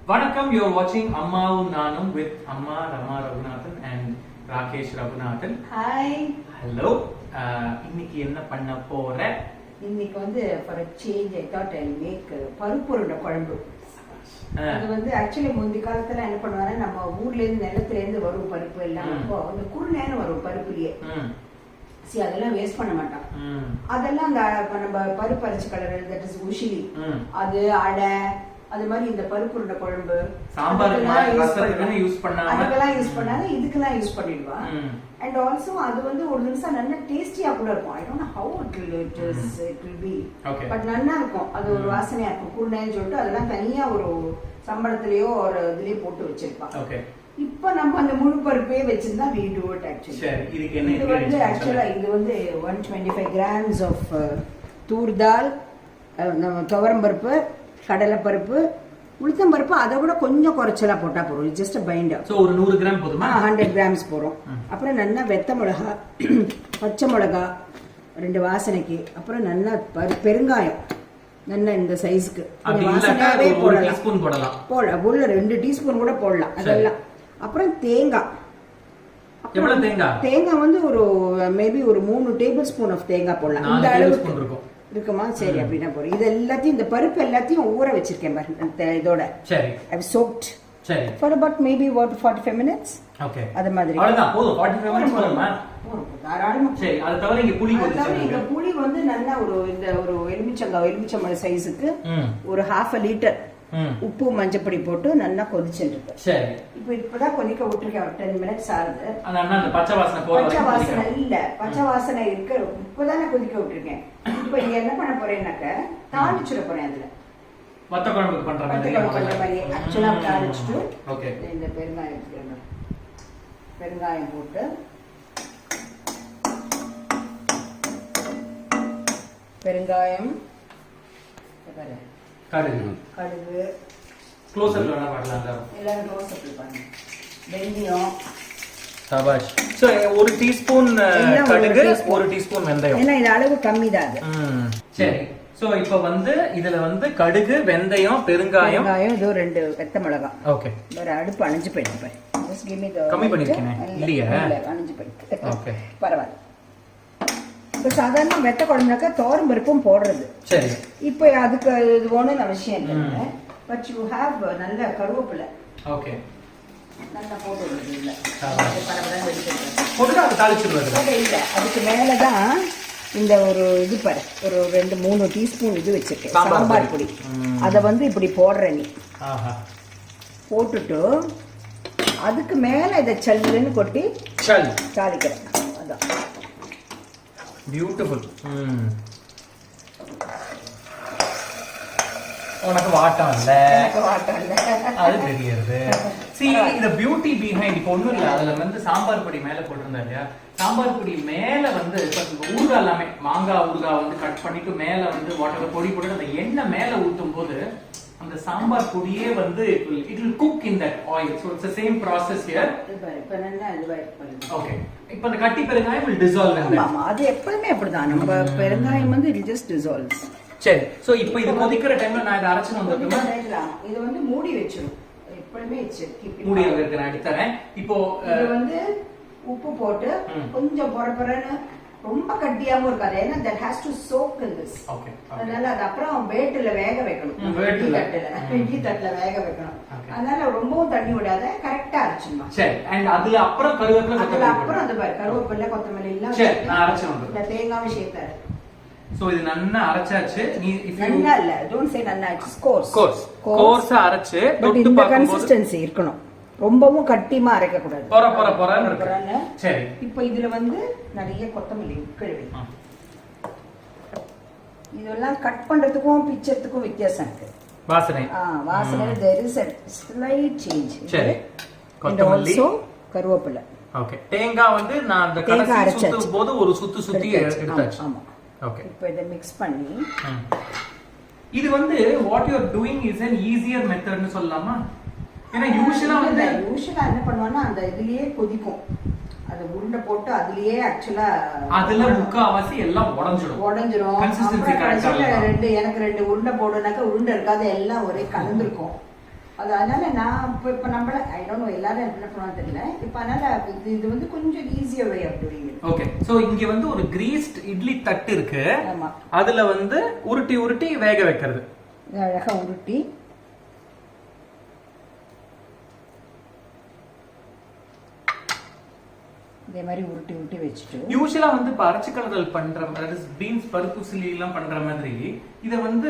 Vanakkam, you are watching Ammavum Naanum with Amma Raghunathan and Rakesh Raghunathan. Hi. Hello. இன்னைக்கு என்ன பண்ண போற? இன்னைக்கு வந்து for a change I thought I'll make பருப்பு உருண்டை குழம்பு. அது வந்து एक्चुअली முந்தி காலத்துல என்ன பண்ணுவாங்க, நம்ம ஊர்ல இருந்து நிலத்துல இருந்து வரும் பருப்பு எல்லாம் அப்போ அந்த குருணைன்னு வரும் பருப்புலயே. அதெல்லாம் வேஸ்ட் பண்ண மாட்டான். அதெல்லாம் அந்த நம்ம பருப்பு அரைச்சு கலர் தட் இஸ் உஷிலி, அது அடை, அது மாதிரி இந்த பருப்பு உருண்டை குழம்பு சாம்பார் ரசத்துக்கு யூஸ் பண்ணாங்க, அதுக்கெல்லாம் யூஸ் பண்ணாங்க, இதுக்கெல்லாம் யூஸ் பண்ணிடுவா. அண்ட் ஆல்சோ அது வந்து ஒரு நிமிஷம் நல்ல டேஸ்டியா கூட இருக்கும். I don't know how it will be, but நல்லா இருக்கும். அது ஒரு வாசனையா இருக்கும் குருணைன்னு சொல்லிட்டு அதெல்லாம் தனியா ஒரு சம்பளத்திலயோ ஒரு இதுலயே போட்டு வச்சிருப்பாங்க. இப்ப நம்ம அந்த முழு பருப்பே வச்சிருந்தா we do it actually. சரி, இதுக்கு என்ன இது வந்து एक्चुअली இது வந்து 125 grams of தூர் தால், நம்ம துவரம் பருப்பு, கடலை பருப்பு, உளுத்தம் பருப்பு அதை விட கொஞ்சம் குறைச்சலா போட்டா போறோம். Just find. சோ ஒரு 100 கிராம் போதுமா? 100 கிராம்ஸ் போறோம். அப்புறம் நல்லா வெத்த மிளகா, பச்சை மிளகா 2 வாசனைக்கு, அப்புறம் நல்லா பெருங்காயம் நல்லா இந்த சைஸ்க்கு வாசனையாவே போடலாம். உள்ள 2 டீஸ்பூன் கூட போடலாம் அதெல்லாம். அப்புறம் தேங்காய், எவ்வளவு தேங்காய்? தேங்காய் வந்து ஒரு மேபி ஒரு 3 டேபிள் ஸ்பூன் ஆஃப் தேங்காய் போடலாம். இந்த அளவுக்கு இருக்குமா? சரி, அப்படின்னா போறோம். இது எல்லாத்தையும் இந்த பருப்பு எல்லாத்தையும் ஊற வச்சிருக்கேன் பாருங்க இதோட. சரி, I have soaked for about maybe 45 minutes. Okay, அது மாதிரி அவ்வளவுதான் போதும். 45 minutes போதுமா? தாராளமா. சரி, அது தவிர இங்க புளி இந்த புளி வந்து நல்லா ஒரு இந்த ஒரு எலுமிச்சம்பழ சைஸுக்கு ஒரு 1/2 லிட்டர் உப்பு மஞ்சப்பொடி போட்டு நல்லா கொதிச்சுட்டு இருக்கு. சரி, இப்போ இப்பதான் கொதிக்க விட்டுருக்கேன். 10 minutes ஆகுது. அந்த பச்சை வாசனை போற வரைக்கும். பச்சை வாசனை இல்ல, பச்சை வாசனை இருக்கு. இப்பதானே கொதிக்க விட்டுருக்கேன். இப்போ நீங்க என்ன பண்ண போறேன்னாக்க தாளிச்சுட போறேன். அதுல வத்த குழம்புக்கு பண்ற மாதிரி ஆக்சுவலா தாளிச்சுட்டு ஓகே இந்த பெருங்காயம் போட்டு பெருங்காயம், கடுகு க்ளோஸ் அப்ல வேணா பண்ணலாம். எல்லாரும் க்ளோஸ் அப்ல பண்ணுங்க. வெந்தயம், சபாஷ். சோ 1 டீஸ்பூன் கடுகு, 1 டீஸ்பூன் வெந்தயம். ஏன்னா இது அளவு கம்மி தான் அது. சரி, சோ இப்போ வந்து இதுல வந்து கடுகு, வெந்தயம், பெருங்காயம், இதோ 2 வெத்த மிளகாய். ஓகே, வேற அடுப்பு அணைஞ்சு போயிடுச்சு. ஜஸ்ட் கிவ் மீ தி கம்மி பண்ணிருக்கேன் இல்லையா? அணைஞ்சு போயிடுச்சு. ஓகே, பரவாயில்லை. இப்போ சாதாரண வெத்த குழம்புனாக்கா தோரம் பருப்பும் போடுறது. சரி, இப்போ அதுக்கு இது ஒன்றும் அவசியம் இல்லை. பட் யூ ஹேவ் நல்ல கருவேப்பிலை. ஓகே, நல்லா போட்டுடுறது. இல்லை பரபரன்னு போட்டு அதை தாளிச்சுடுறது இல்லை. அதுக்கு மேலே தான் இந்த ஒரு இது பாரு, ஒரு 2-3 டீஸ்பூன் இது வச்சிருக்கேன் சாம்பார் பொடி. அதை வந்து இப்படி போடுற நீ போட்டுட்டு அதுக்கு மேல இதை சல்லுன்னு கொட்டி தாளிக்கிறேன். அதான் பியூட்டிஃபுல். உனக்கு வாட்டம் இல்ல, அது தெரியுது. See, the beauty behind இப்போ ஒண்ணும் இல்ல. அதுல வந்து சாம்பார் பொடி மேல போட்டிருந்தா இல்லையா, சாம்பார் பொடி மேல வந்து ஊறுகாய் எல்லாமே மாங்காய் ஊறுகாய் வந்து கட் பண்ணிட்டு மேல வந்து வாட்டர் பொடி போட்டு அந்த எண்ணெய் மேல ஊத்தும் போது அந்த சாம்பார் பொடியே வந்து it will cook in that oil. So it's the same process here. இப்ப நல்லா ஓகே, இப்போ அந்த கட்டி பெருங்காயம் will dissolve in that. ஆமா, அது எப்பவுமே அப்படிதான். நம்ம பெருங்காயம் வந்து it just dissolves. சரி, சோ இப்போ இது கொதிக்கிற டைம்ல நான் இத அரைச்சு வந்துட்டேன். இது வந்து மூடி வெச்சிரும். எப்பவுமே மூடி வைக்கிறேன். அடித்தறேன். இப்போ இது வந்து உப்பு போட்டு கொஞ்சம் பொறப்பறன்னு ரொம்ப கட்டியாவும் இருக்காது. ஏன்னா that has to soak in this. Okay, அதனால அது அப்புறம் வேட்டுல வேக வைக்கணும். இட்லி தட்டுல வேக வைக்கணும். அதனால ரொம்பவும் தண்ணி விடாத, கரெக்டா அரைச்சிடணும். சரி, and அதுல அப்புறம் கருவேப்பிலை, அதுல அப்புறம் அந்த கருவேப்பிலை கொத்தமல்லி எல்லாம் சரி நான் அரைச்சு வந்துட்டேன். தேங்காவும் சேர்த்தாரு. சோ இது நல்லா அரைச்சாச்சு. நீ நல்லா இல்ல, டோன்ட் சே நல்லா, இட்ஸ் கோர்ஸா அரைச்சு தொட்டு இந்த கன்சிஸ்டன்சி இருக்கணும். ரொம்பவும் கட்டிமா அரைக்க கூடாது. பொறன்னு இருக்கு. சரி, இப்போ இதுல வந்து நிறைய கொத்தமல்லி கழுவி, இதெல்லாம் கட் பண்றதுக்கும் பிச்சறதுக்கும் வித்தியாசம் இருக்கு. வாசனை there is a slight change. சரி, கொத்தமல்லி, கருவேப்பிலை. ஓகே, தேங்காய் வந்து நான் அந்த கடைசி சுத்தும் போது ஒரு சுத்தி எடுத்தாச்சு. ஆமா, ஓகே. இப்போ இத mix பண்ணி இது வந்து what you are doing is an easier method னு சொல்லலாமா? ஏன்னா யூசுவலா என்ன பண்ணுவானா அந்த இதுலயே கொதிக்கும். அது உருண்டை போட்டு அதுலயே ஆக்சுவலா அதுல முக்காவாசி எல்லாம் உடைஞ்சிரும். கன்சிஸ்டன்சி கரெக்ட்டா எனக்கு 2 உருண்டை போடுனாக்க உருண்டை இருக்காது, எல்லாம் ஒரே கலந்துருக்கும். அதனால நான் இப்ப நம்மள ஐ டோன்ட் நோ எல்லாரும் என்ன பண்ணுவாங்க தெரியல. இப்ப அதனால இது வந்து கொஞ்சம் ஈஸியா way of doing it. Okay, so இங்க வந்து ஒரு கிரீஸ்ட் இட்லி தட்டு இருக்கு. ஆமா, அதுல வந்து உருட்டி உருட்டி வேக வைக்கிறது. அழகா உருட்டி இதே மாதிரி உருட்டி உருட்டி வச்சுட்டு யூசுவலா வந்து பரச்சுக்கலதல் பண்ற பீன்ஸ் பருப்பு சில்லி எல்லாம் பண்ற மாதிரி இத வந்து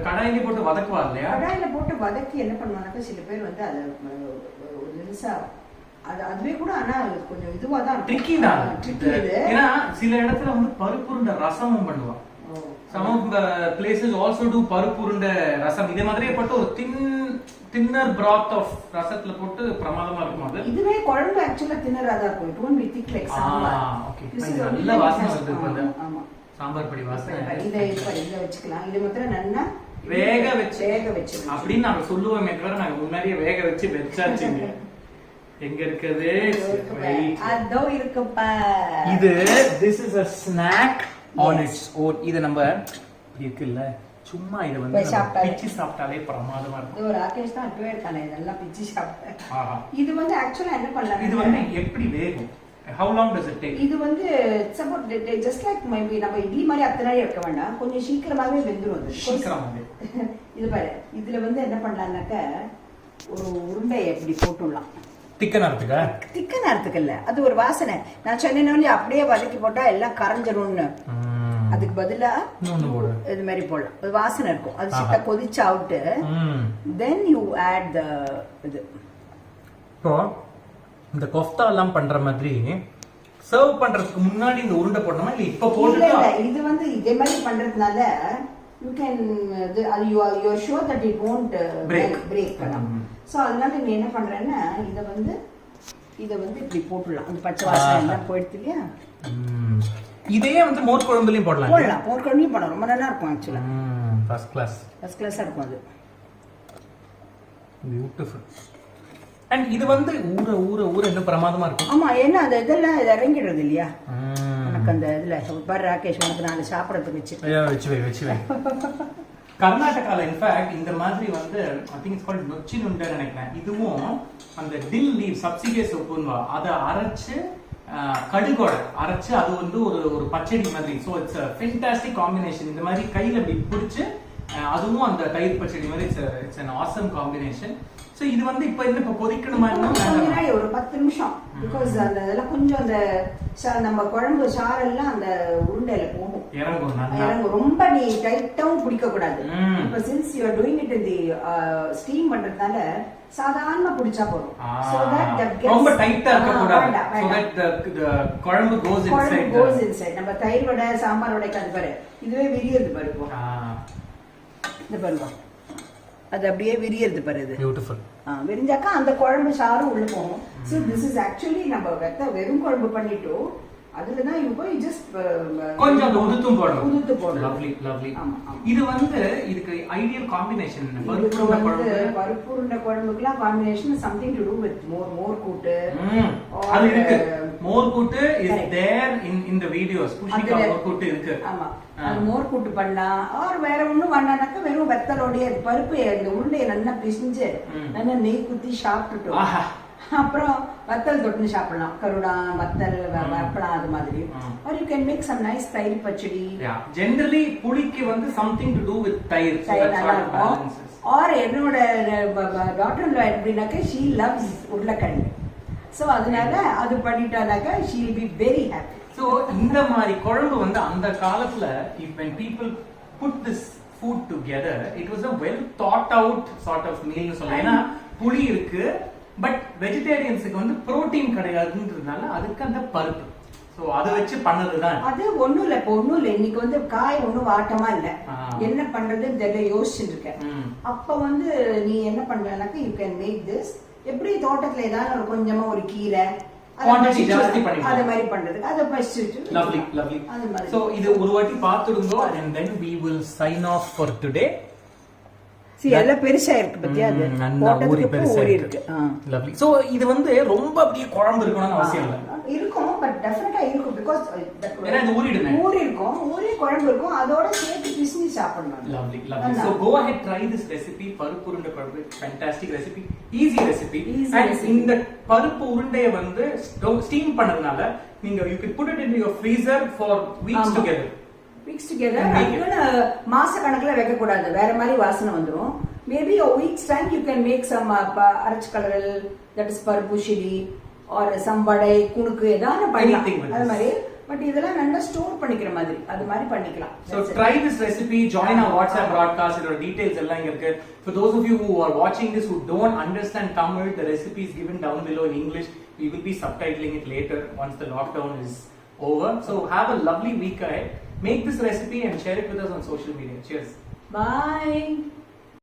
கடாயில போட்டு வதக்குவா இல்லையா? கடாயில போட்டு வதக்கி என்ன பண்ணுவாங்க சில பேர் வந்து அதை ஒரு நிமிஷா அதுவே கூட ஆனா கொஞ்சம் இதுவா தான் ட்ரிக்கி தான். ஏன்னா சில இடத்துல வந்து பருப்பு உருண்டை ரசமும் பண்ணுவா. Some of the places also do பருப்பு உருண்டை ரசம். இதே மாதிரியே போட்டு ஒரு தின்னர் broth of ரசத்துல போட்டு பிரமாதமா இருக்கும். அது இதுவே குழம்பு एक्चुअली தின்னரா தான் இருக்கும். it won't be thick like sambar. Okay, நல்ல வாசனை வருது இப்ப. ஆமா, சாம்பார் பொடி வாசனை. இத வச்சுக்கலாம். இது மட்டும் நல்லா வேக வச்சு அப்படின்னு நாங்க சொல்லுவோமே தவிர நாங்க முன்னாடியே வேக வச்சு வெச்சாச்சுங்க. எங்க இருக்குது? அதோ இருக்குப்பா. இது this is a snack on its own. இது நம்ம இருக்குல்ல, சும்மா இது வந்து பிச்சி சாப்பிட்டாலே பிரமாதமா இருக்கும். இது ராகேஷ் தான் அப்பவே இருக்கானே இதெல்லாம் பிச்சி சாப்பிட்டேன். இது வந்து एक्चुअली என்ன பண்ணலாம்? இது வந்து எப்படி வேகும்? How long does it take? இது வந்து it's about just like maybe நம்ம இட்லி மாதிரி அத்தனை நேரம் வைக்க வேண்டாம், கொஞ்சம் சீக்கிரமாவே வெந்துரும். அது சீக்கிரமாவே. இது பாரு, இதுல வந்து என்ன பண்ணலாம்னாக்க ஒரு உருண்டை எப்படி போட்டுடலாம். திக்கனத்துக்கு இல்ல, அது ஒரு வாசனை. நான் சொன்னேன்னு அப்படியே வதக்கி போட்டா எல்லாம் கரைஞ்சிரும்னு. அதுக்கு பதிலா இது மாதிரி போடலாம், ஒரு வாசனை இருக்கும். அது சிட்ட கொதிச்சு அவுட்டு தென் யூ ஆட் த இது. இப்போ இந்த கோஃப்தா எல்லாம் பண்ற மாதிரி சர்வ் பண்றதுக்கு முன்னாடி இந்த உருண்டை போடணுமா இல்ல இப்ப போடுறதா? இல்ல, இது வந்து இதே மாதிரி பண்றதுனால you can you are sure that it won't break பண்ணலாம். சோ அதனால நீ என்ன பண்றேன்னா இத வந்து இப்படி போட்டுடலாம். அந்த பச்சை வாசனை எல்லாம் போயிடுது இல்லையா? இதே வந்து மோர் குழம்புலயும் போடலாம். மோர் குழம்புலயும் போடலாம், ரொம்ப நல்லா இருக்கும் ஆக்சுவலா. ஃபர்ஸ்ட் கிளாஸா இருக்கும் அது. பியூட்டிஃபுல். அண்ட் இது வந்து ஊற ஊற ஊற இன்னும் பிரமாதமா இருக்கும். ஆமா, ஏன்னா அந்த இதெல்லாம் இறங்கிடுறது இல்லையா எனக்கு அந்த இதுல. பாரு ராகேஷ், உனக்கு நான் சாப்பிடறதுக்கு வச்சு வை. கர்நாடகால இன்ஃபேக்ட் இந்த மாதிரி வந்து ஐ திங்க் இட்ஸ் கால்ட் நொச்சி நுண்டை நினைக்கிறேன். இதுவும் அந்த டில் லீவ் சப்சிகேஸ் ஒப்புன்வா, அதை அரைச்சு கடுகோட அரைச்சு அது வந்து ஒரு பச்சடி மாதிரி. So it's fantastic combination. இந்த மாதிரி கையில அப்படி பிடிச்சு அதுவும் அந்த தயிர் பச்சடி மாதிரி it's an awesome combination. So இது வந்து இப்ப கொதிக்கணுமா? ஒரு 10 நிமிஷம். பிகாஸ் அந்த இதெல்லாம் கொஞ்சம் அந்த நம்ம குழம்பு சாரெல்லாம் அந்த உருண்டையில போகும், இறங்கும். ரொம்ப நீ டைட்டாவும் பிடிக்க கூடாது. இப்ப since you are doing it in the steam பண்றதுனால சாதாரணமா பிடிச்சா போதும். சோ தட் ரொம்ப டைட்டா இருக்க கூடாது. சோ தட் the குழம்பு goes inside. நம்ம தயிர் வடை சாம்பார் வடைக்கு அது பாரு, இதுவே விரியுது பாரு. இந்த பாருங்க, அது அப்படியே விரியறது பாருது. பியூட்டிஃபுல். விரிஞ்சாக்கா அந்த குழம்பு சாரும் உள்ள போகும். சோ திஸ் இஸ் ஆக்சுவலி நம்ம வெறும் குழம்பு பண்ணிட்டு அதுல தான் யூ போய் ஜஸ்ட் கொஞ்சம் அந்த உதுத்து போடணும். லவ்லி. இது வந்து இதுக்கு ஐடியல் காம்பினேஷன். பருப்பு உருண்டை குழம்புக்குலாம் combination something to do with மோர் கூட்டு. அது இருக்கு, மோர் கூட்டு is there in the videos. புஷ்ணிகா மோர் கூட்டு இருக்கு. ஆமா, அது மோர் கூட்டு பண்ணலாம். ஆர் வேற ஒண்ணும் பண்ணானாக்க வெறும் வெத்தலோடைய பருப்பு இந்த உருண்டையை நல்லா பிசிஞ்சு நல்லா நெய் குத்தி சாப்பிட்டுட்டோம். அப்புறம் வத்தல் தொட்டு சாப்பிடலாம். கருடா வத்தல் வப்பலாம் அது மாதிரி. or you can make some nice தயிர் பச்சடி. generally புளிக்கு வந்து something to do with தயிர். or என்னோட டாட்டர் எப்படின்னாக்க she loves உருளைக்கிழங்கு. சோ அதனால அது பண்ணிட்டானாக்க she will be very happy. So இந்த மாதிரி குழம்பு வந்து அந்த காலத்துல when people put this food together it was a well thought out sort of meal. சொல்லலாம். ஏன்னா புளி இருக்கு, பட் வெஜிடேரியன்ஸுக்கு வந்து புரோட்டீன் கிடையாதுன்றதுனால அதுக்கு அந்த பருப்பு. சோ அதை வச்சு பண்ணதுதான். அது ஒண்ணும் இல்ல, இப்ப ஒண்ணும் இல்ல. இன்னைக்கு வந்து காய் ஒண்ணும் வாட்டமா இல்ல, என்ன பண்றதுன்னு தெரியல, யோசிச்சுட்டு இருக்கேன். அப்ப வந்து நீ என்ன பண்றனாக்க யூ கேன் மேக் திஸ். எப்படி தோட்டத்துல ஏதாவது ஒரு கொஞ்சமா ஒரு கீரை குவாண்டிட்டி ஜாஸ்தி பண்ணிக்கலாம், அது மாதிரி பண்றதுக்கு அதை பசிச்சு. லவ்லி. சோ இது ஒரு வாட்டி பாத்துடுங்க and then we will sign off for today. எல்லாம் பெருசா இருக்கு பத்தியா, அது ஊறி இருக்கு. லவ்லி. சோ இது வந்து ரொம்ப அப்படியே குழம்பு இருக்கணும்னு அவசியம் இல்லை. இருக்கும் பட் டெஃபினட்டா இருக்கும் பிகாஸ் ஏன்னா இது ஊறிடுமே. ஊறி இருக்கும், ஊறி குழம்பு இருக்கும், அதோட சேர்த்து பிசினி சாப்பிடணும். Lovely, lovely. So go ahead, try this recipe. பருப்பு உருண்டை குழம்பு, fantastic recipe, easy recipe. And இந்த பருப்பு உருண்டையை வந்து ஸ்டீம் பண்ணதுனால நீங்க you can put it into your freezer for weeks together. Weeks together. மாச கணக்குல வைக்க கூடாது, வேற மாதிரி வாசனை வந்துரும். Maybe a week's time you can make some அரச்சு கலரல், that is பருப்பு chilli or some வடை குணுக்கு ஏதாவது பண்ணலாம் அது மாதிரி. பட் இதெல்லாம் நல்லா ஸ்டோர் பண்ணிக்கிற மாதிரி அது மாதிரி பண்ணிக்கலாம். So try this recipe, join our WhatsApp broadcast, இதோட details எல்லாம் இங்க இருக்கு. For those of you who are watching this who don't understand Tamil, the recipe is given down below in English. We will be subtitling it later once the lockdown is over. So have a lovely week ahead. Make this recipe and share it with us on social media. Cheers. Bye.